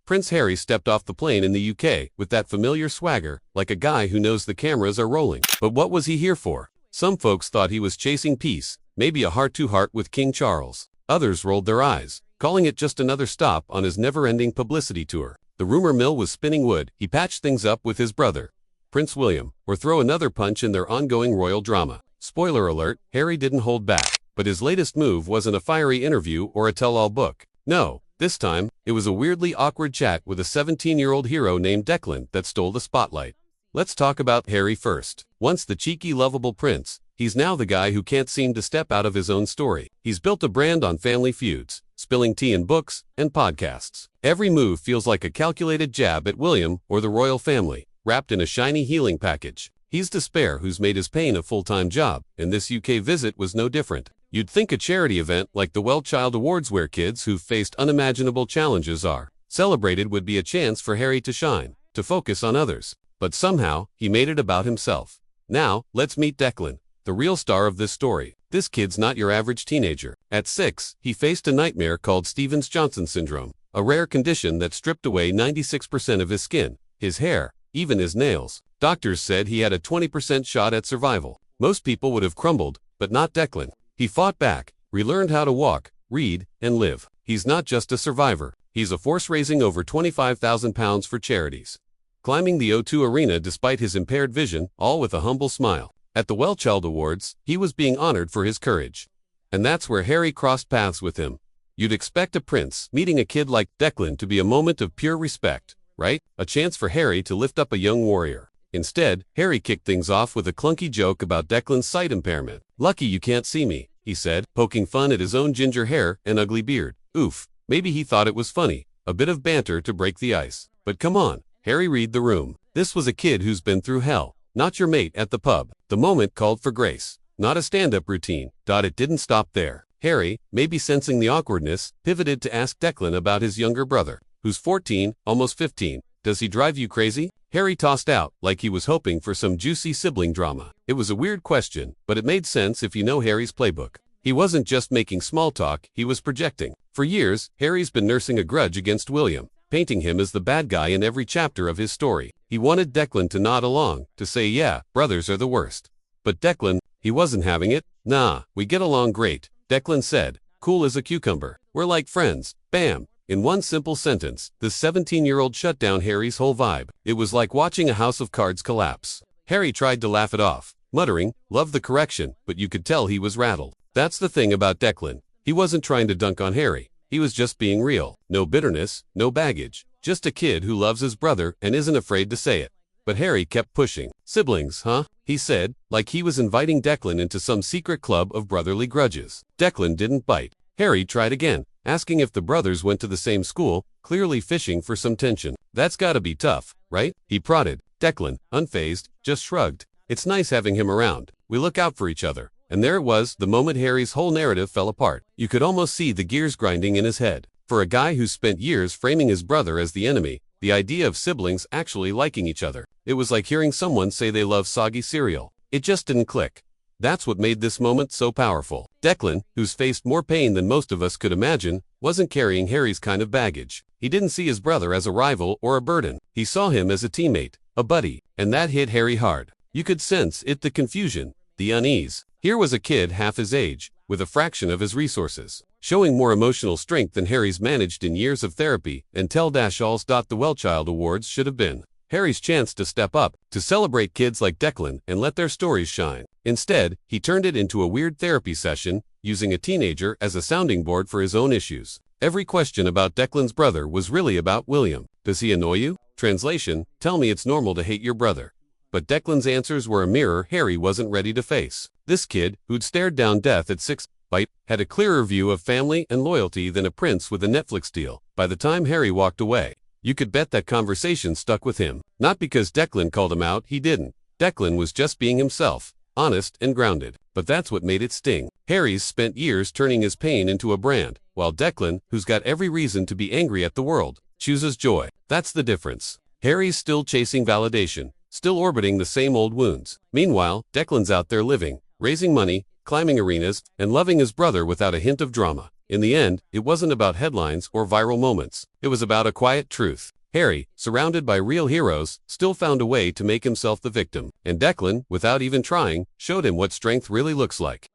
Prince Harry stepped off the plane in the UK with that familiar swagger, like a guy who knows the cameras are rolling. But what was he here for? Some folks thought he was chasing peace, maybe a heart-to-heart with King Charles. Others rolled their eyes, calling it just another stop on his never-ending publicity tour. The rumor mill was spinning wood. He patched things up with his brother, Prince William, or throw another punch in their ongoing royal drama. Spoiler alert, Harry didn't hold back. But his latest move wasn't a fiery interview or a tell-all book. No, this time, it was a weirdly awkward chat with a 17-year-old hero named Declan that stole the spotlight. Let's talk about Harry first. Once the cheeky, lovable prince, he's now the guy who can't seem to step out of his own story. He's built a brand on family feuds, spilling tea in books, and podcasts. Every move feels like a calculated jab at William or the royal family, wrapped in a shiny healing package. He's despair who's made his pain a full-time job, and this UK visit was no different. You'd think a charity event like the WellChild Awards, where kids who've faced unimaginable challenges are celebrated, would be a chance for Harry to shine, to focus on others. But somehow, he made it about himself. Now, let's meet Declan, the real star of this story. This kid's not your average teenager. At 6, he faced a nightmare called Stevens-Johnson syndrome, a rare condition that stripped away 96% of his skin, his hair, even his nails. Doctors said he had a 20% shot at survival. Most people would have crumbled, but not Declan. He fought back, relearned how to walk, read, and live. He's not just a survivor. He's a force, raising over £25,000 for charities, climbing the O2 Arena despite his impaired vision, all with a humble smile. At the WellChild Awards, he was being honored for his courage. And that's where Harry crossed paths with him. You'd expect a prince meeting a kid like Declan to be a moment of pure respect, right? A chance for Harry to lift up a young warrior. Instead, Harry kicked things off with a clunky joke about Declan's sight impairment. "Lucky you can't see me," he said, poking fun at his own ginger hair and ugly beard. Oof, maybe he thought it was funny, a bit of banter to break the ice. But come on, Harry, read the room. This was a kid who's been through hell, not your mate at the pub. The moment called for grace, not a stand-up routine. It didn't stop there. Harry, maybe sensing the awkwardness, pivoted to ask Declan about his younger brother, who's 14, almost 15. "Does he drive you crazy?" Harry tossed out, like he was hoping for some juicy sibling drama. It was a weird question, but it made sense if you know Harry's playbook. He wasn't just making small talk, he was projecting. For years, Harry's been nursing a grudge against William, painting him as the bad guy in every chapter of his story. He wanted Declan to nod along, to say, "Yeah, brothers are the worst." But Declan, he wasn't having it. "Nah, we get along great," Declan said, cool as a cucumber. "We're like friends." Bam! In one simple sentence, the 17-year-old shut down Harry's whole vibe. It was like watching a house of cards collapse. Harry tried to laugh it off, muttering, "Love the correction," but you could tell he was rattled. That's the thing about Declan. He wasn't trying to dunk on Harry. He was just being real. No bitterness, no baggage. Just a kid who loves his brother and isn't afraid to say it. But Harry kept pushing. "Siblings, huh?" he said, like he was inviting Declan into some secret club of brotherly grudges. Declan didn't bite. Harry tried again, asking if the brothers went to the same school, clearly fishing for some tension. "That's gotta be tough, right?" he prodded. Declan, unfazed, just shrugged. "It's nice having him around. We look out for each other." And there it was, the moment Harry's whole narrative fell apart. You could almost see the gears grinding in his head. For a guy who spent years framing his brother as the enemy, the idea of siblings actually liking each other, it was like hearing someone say they love soggy cereal. It just didn't click. That's what made this moment so powerful. Declan, who's faced more pain than most of us could imagine, wasn't carrying Harry's kind of baggage. He didn't see his brother as a rival or a burden. He saw him as a teammate, a buddy, and that hit Harry hard. You could sense it, the confusion, the unease. Here was a kid half his age, with a fraction of his resources, showing more emotional strength than Harry's managed in years of therapy and tell-alls. The WellChild Awards should have been Harry's chance to step up, to celebrate kids like Declan and let their stories shine. Instead, he turned it into a weird therapy session, using a teenager as a sounding board for his own issues. Every question about Declan's brother was really about William. "Does he annoy you?" Translation, "Tell me it's normal to hate your brother." But Declan's answers were a mirror Harry wasn't ready to face. This kid, who'd stared down death at 6, had a clearer view of family and loyalty than a prince with a Netflix deal. By the time Harry walked away, you could bet that conversation stuck with him. Not because Declan called him out, he didn't. Declan was just being himself, honest and grounded. But that's what made it sting. Harry's spent years turning his pain into a brand, while Declan, who's got every reason to be angry at the world, chooses joy. That's the difference. Harry's still chasing validation, still orbiting the same old wounds. Meanwhile, Declan's out there living, raising money, climbing arenas, and loving his brother without a hint of drama. In the end, it wasn't about headlines or viral moments. It was about a quiet truth. Harry, surrounded by real heroes, still found a way to make himself the victim. And Declan, without even trying, showed him what strength really looks like.